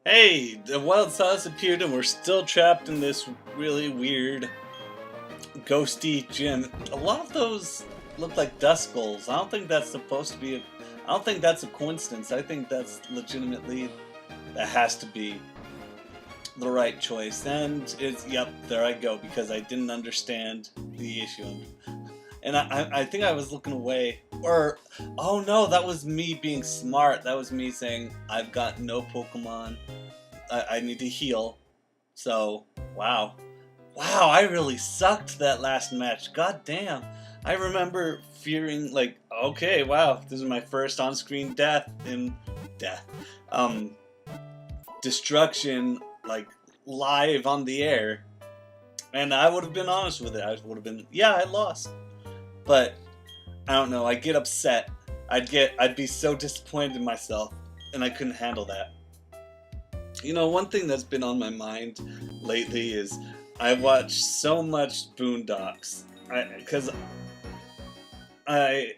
Hey, the wild sauce appeared and we're still trapped in this really weird, ghosty gym. A lot of those look like dust skulls. I don't think that's supposed to be I don't think that's a coincidence. I think that's legitimately, that has to be the right choice. And yep, there I go, because I didn't understand the issue. And I think I was looking away. Or, oh no, that was me being smart. That was me saying, I've got no Pokemon. I need to heal. So, wow. Wow, I really sucked that last match. God damn. I remember fearing, like, okay, wow, this is my first on-screen destruction, like, live on the air. And I would have been honest with it. I would have been, yeah, I lost. But I don't know, I'd get upset. I'd be so disappointed in myself, and I couldn't handle that. You know, one thing that's been on my mind lately is I watch so much Boondocks. Because I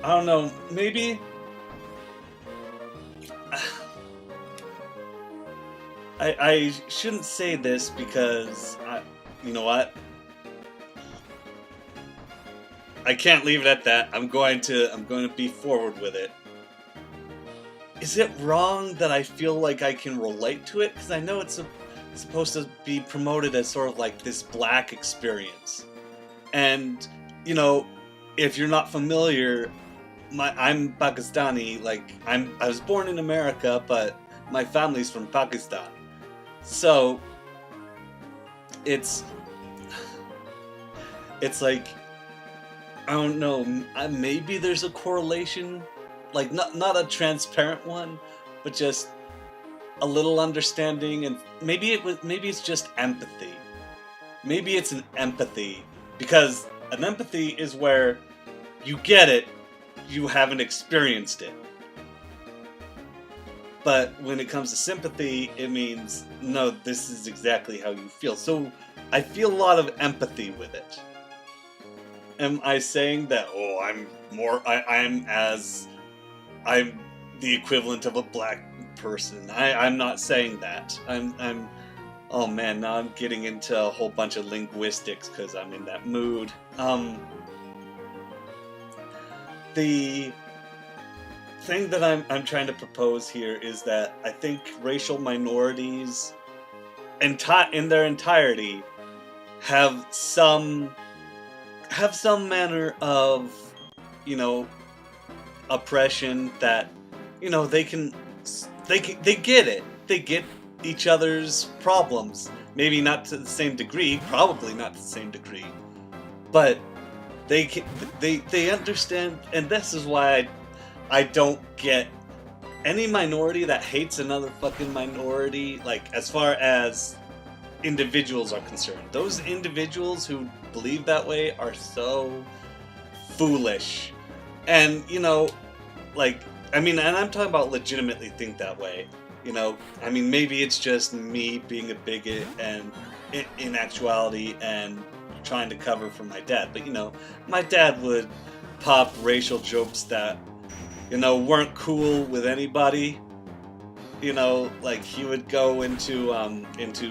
don't know, maybe I shouldn't say this because you know what? I can't leave it at that. I'm going to be forward with it. Is it wrong that I feel like I can relate to it? Because I know it's supposed to be promoted as sort of like this black experience. And, you know, if you're not familiar, I'm Pakistani. Like, I was born in America, but my family's from Pakistan. So, it's like, I don't know, maybe there's a correlation, like not a transparent one, but just a little understanding, and maybe it's just empathy. Maybe it's an empathy, because an empathy is where you get it, you haven't experienced it. But when it comes to sympathy, it means, no, this is exactly how you feel. So I feel a lot of empathy with it. Am I saying that, oh, I'm the equivalent of a black person? I'm not saying that. Oh man, now I'm getting into a whole bunch of linguistics because I'm in that mood. The thing that I'm trying to propose here is that I think racial minorities in their entirety have some manner of, you know, oppression that, you know, they get it. They get each other's problems. Maybe not to the same degree, probably not to the same degree, but they understand, and this is why I don't get any minority that hates another fucking minority, like, as far as individuals are concerned. Those individuals who believe that way are so foolish. And, you know, like, I mean, and I'm talking about legitimately think that way. You know, I mean, maybe it's just me being a bigot and in actuality and trying to cover for my dad. But, you know, my dad would pop racial jokes that, you know, weren't cool with anybody. You know, like, he would go into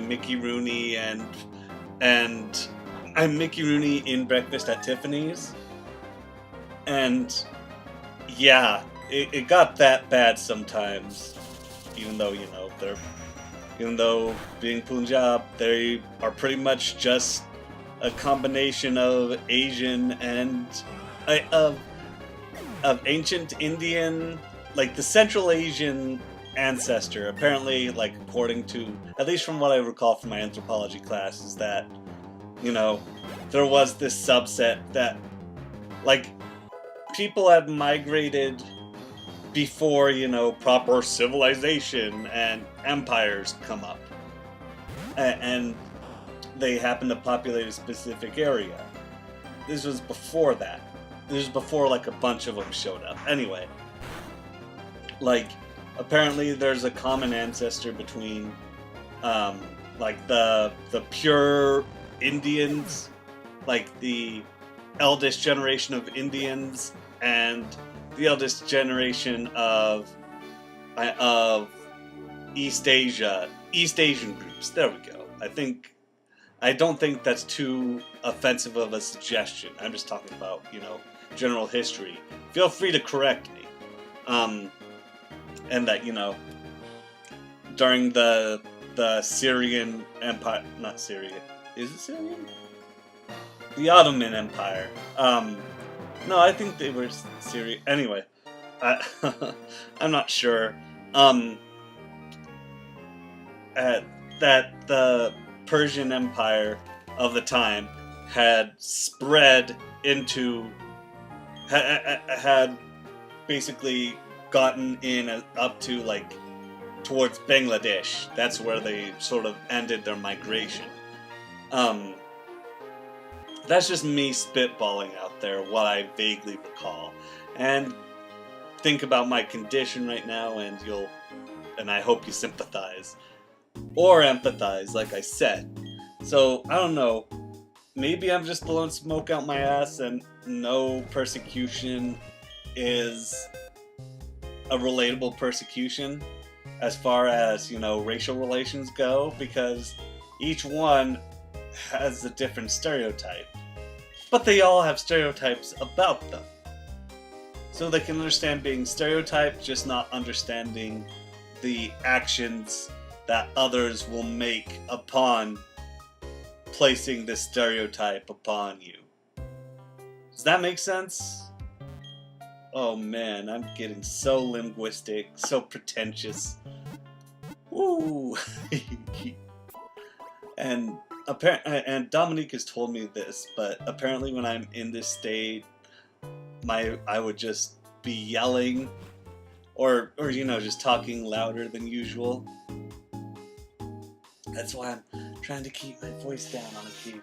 Mickey Rooney and I'm Mickey Rooney in Breakfast at Tiffany's. And yeah, it got that bad sometimes. Even though, you know, even though being Punjab, they are pretty much just a combination of Asian and of ancient Indian, like the Central Asian ancestor. Apparently, like, according to, at least from what I recall from my anthropology class, is that, you know, there was this subset that, like, people had migrated before, you know, proper civilization and empires come up. And they happen to populate a specific area. This was before that. This was before, like, a bunch of them showed up. Anyway, like, apparently there's a common ancestor between, like, the pure Indians, like, the eldest generation of Indians, and the eldest generation of East Asian groups. There we go. I don't think that's too offensive of a suggestion. I'm just talking about, general history. Feel free to correct me. And that, during the Syrian Empire, not Syrian, is it Syrian? The Ottoman Empire. No, I think they were Syrian. Anyway, I'm not sure. That the Persian Empire of the time had spread into, had basically gotten in up to towards Bangladesh. That's where they sort of ended their migration. That's just me spitballing out there what I vaguely recall. And think about my condition right now, and I hope you sympathize. Or empathize, like I said. So, I don't know. Maybe I'm just blowing smoke out my ass and no persecution is a relatable persecution as far as, racial relations go, because each one has a different stereotype. But they all have stereotypes about them. So they can understand being stereotyped, just not understanding the actions that others will make upon placing this stereotype upon you. Does that make sense? Oh man, I'm getting so linguistic, so pretentious. Woo! And Dominique has told me this, but apparently when I'm in this state, I would just be yelling, or just talking louder than usual. That's why I'm trying to keep my voice down on occasion,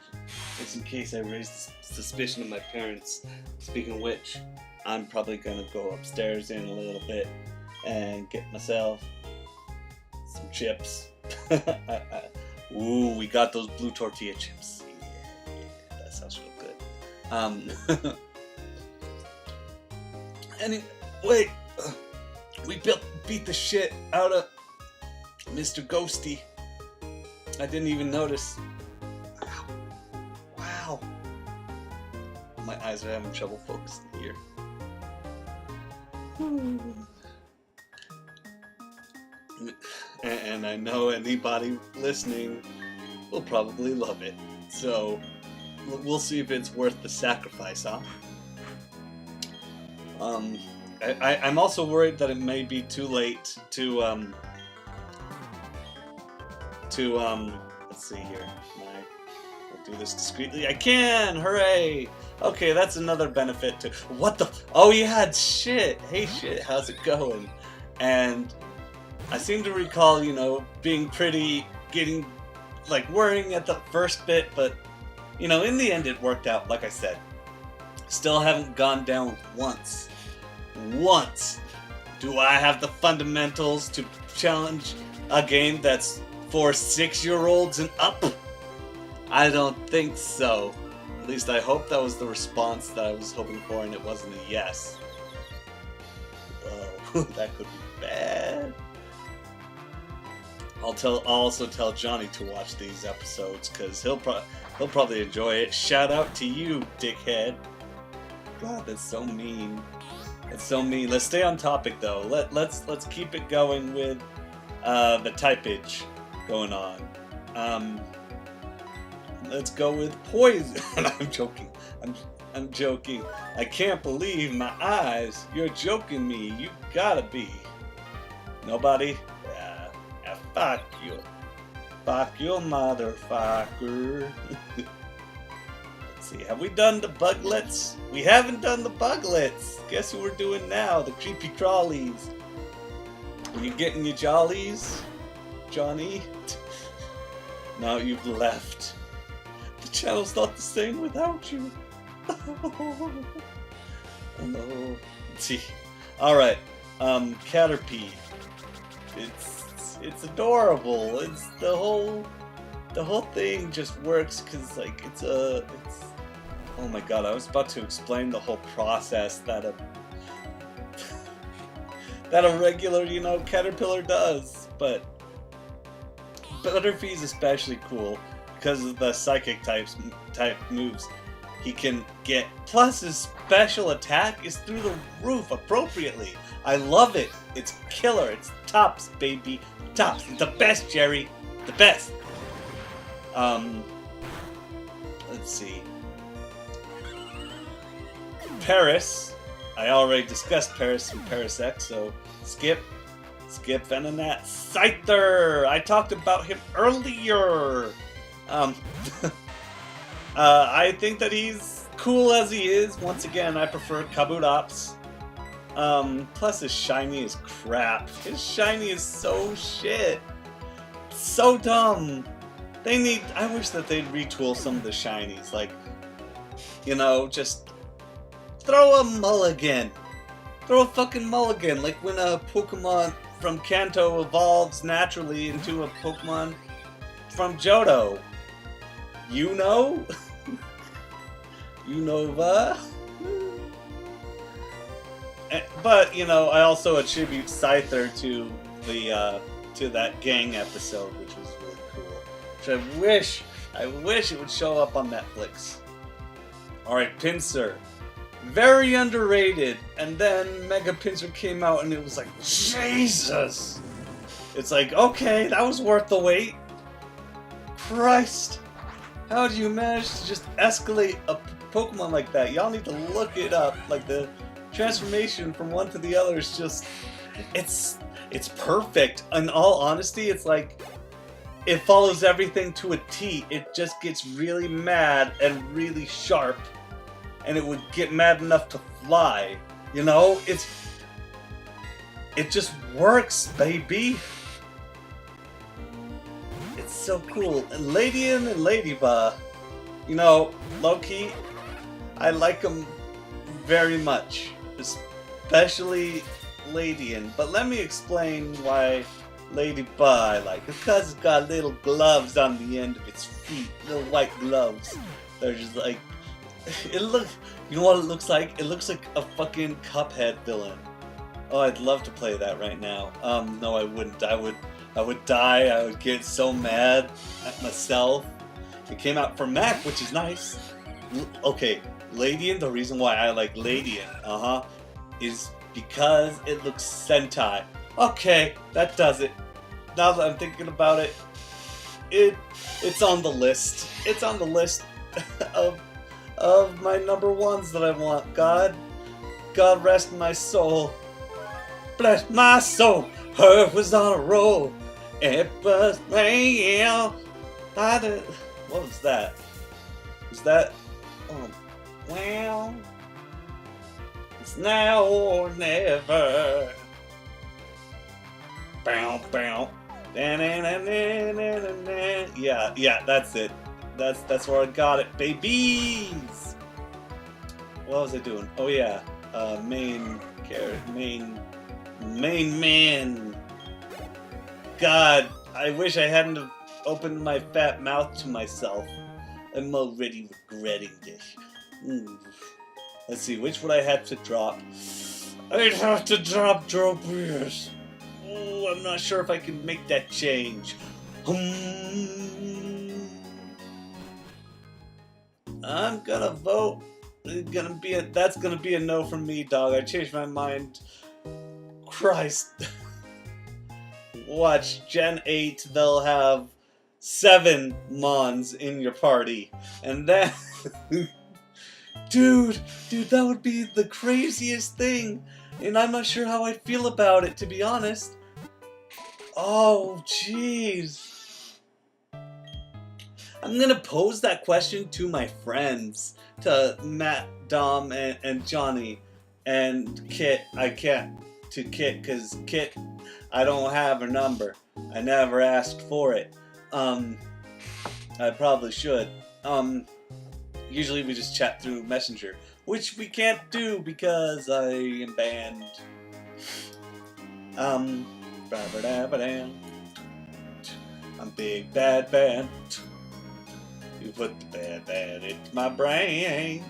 just in case I raise the suspicion of my parents. Speaking of which, I'm probably gonna go upstairs in a little bit and get myself some chips. Ooh, we got those blue tortilla chips. Yeah, that sounds real good. Anyway, we beat the shit out of Mr. Ghosty. I didn't even notice. Wow. My eyes are having trouble focusing here. And I know anybody listening will probably love it. So, we'll see if it's worth the sacrifice, huh? I'm also worried that it may be too late to let's see here. Can I do this discreetly? I can! Hooray! Okay, that's another benefit to... What the... Oh yeah, shit! Hey shit, how's it going? And I seem to recall, being pretty... Getting... worrying at the first bit, but... in the end it worked out, like I said. Still haven't gone down once. Once! Do I have the fundamentals to challenge a game that's for 6-year-olds and up? I don't think so. At least I hope that was the response that I was hoping for, and it wasn't a yes. Whoa, that could be bad. I'll also tell Johnny to watch these episodes, because he'll probably enjoy it. Shout out to you, dickhead. God, that's so mean. It's so mean. Let's stay on topic though. Let's keep it going with the typage going on. Let's go with poison. I'm joking. I'm joking. I can't believe my eyes. You're joking me. You gotta be. Nobody? Yeah. Fuck you. Fuck you, motherfucker. Let's see. Have we done the buglets? We haven't done the buglets. Guess who we're doing now? The creepy crawlies. Are you getting your jollies, Johnny? Now you've left. The channel's not the same without you. Oh no. See. Alright. Caterpie. It's adorable. It's the whole thing just works because it's oh my god, I was about to explain the whole process that a regular, caterpillar does, but Butterfree is especially cool because of the psychic type moves he can get. Plus, his special attack is through the roof appropriately. I love it. It's killer. It's tops, baby. Tops. It's the best, Jerry. The best. Let's see. Paris. I already discussed Paris and Paris X, so skip. And then that Scyther. I talked about him earlier. I think that he's cool as he is. Once again, I prefer Kabutops. Plus his shiny is crap. His shiny is so shit. So dumb. I wish that they'd retool some of the shinies. Like, you know, just throw a mulligan. Throw a fucking mulligan. Like when a Pokemon from Kanto evolves naturally into a Pokemon from Johto. You know? Unova? But, you know, I also attribute Scyther to the to that gang episode, which was really cool. Which I wish it would show up on Netflix. Alright, Pinsir. Very underrated. And then Mega Pinsir came out and it was like, Jesus! It's like, okay, that was worth the wait. Christ! How do you manage to just escalate a Pokemon like that? Y'all need to look it up. Like, the transformation from one to the other is just... It's perfect. In all honesty, it's like... It follows everything to a T. It just gets really mad and really sharp. And it would get mad enough to fly. You know? It just works, baby. It's so cool. And Ladian and Ladybug, you know, low-key, I like them very much. Especially Ladian. But let me explain why Ladybug I like. Because it's got little gloves on the end of its feet. Little white gloves. They're just like... You know what it looks like? It looks like a fucking Cuphead villain. Oh, I'd love to play that right now. No, I wouldn't. I would die. I would get so mad at myself. It came out for Mac, which is nice. Okay, Ladian, the reason why I like Ladian, is because it looks Sentai. Okay, that does it. Now that I'm thinking about it, it's on the list. It's on the list of my number ones that I want. God rest my soul. Bless my soul. Her was on a roll. It was real. What was that? Was that? Oh, well, it's now or never. Bow, bow. Yeah, that's it. That's where I got it, babies. What was I doing? Oh yeah, main man. God, I wish I hadn't have opened my fat mouth to myself. I'm already regretting this. Let's see, which would I have to drop? I'd have to drop Dropius. Oh, I'm not sure if I can make that change. I'm gonna vote. That's gonna be a no from me, dog. I changed my mind. Christ. Watch, Gen 8, they'll have 7 Mons in your party. And then... Dude, that would be the craziest thing. And I'm not sure how I'd feel about it, to be honest. Oh, jeez. I'm gonna pose that question to my friends. To Matt, Dom, and Johnny. And Kit. I can't to Kit, because Kit, I don't have her number. I never asked for it. I probably should. Usually we just chat through Messenger, which we can't do because I am banned. I'm big bad bad. You put the bad into my brain.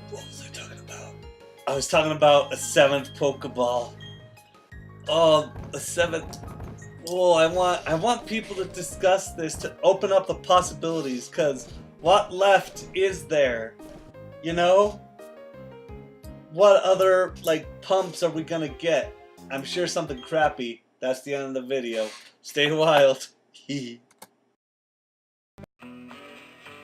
What was I talking about? I was talking about a 7th Pokeball. Oh, the seventh. Oh, I want people to discuss this, to open up the possibilities, because what left is there? You know? What other, like, pumps are we gonna get? I'm sure something crappy. That's the end of the video. Stay wild.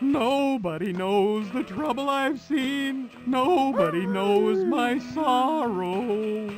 Nobody knows the trouble I've seen. Nobody knows my sorrow.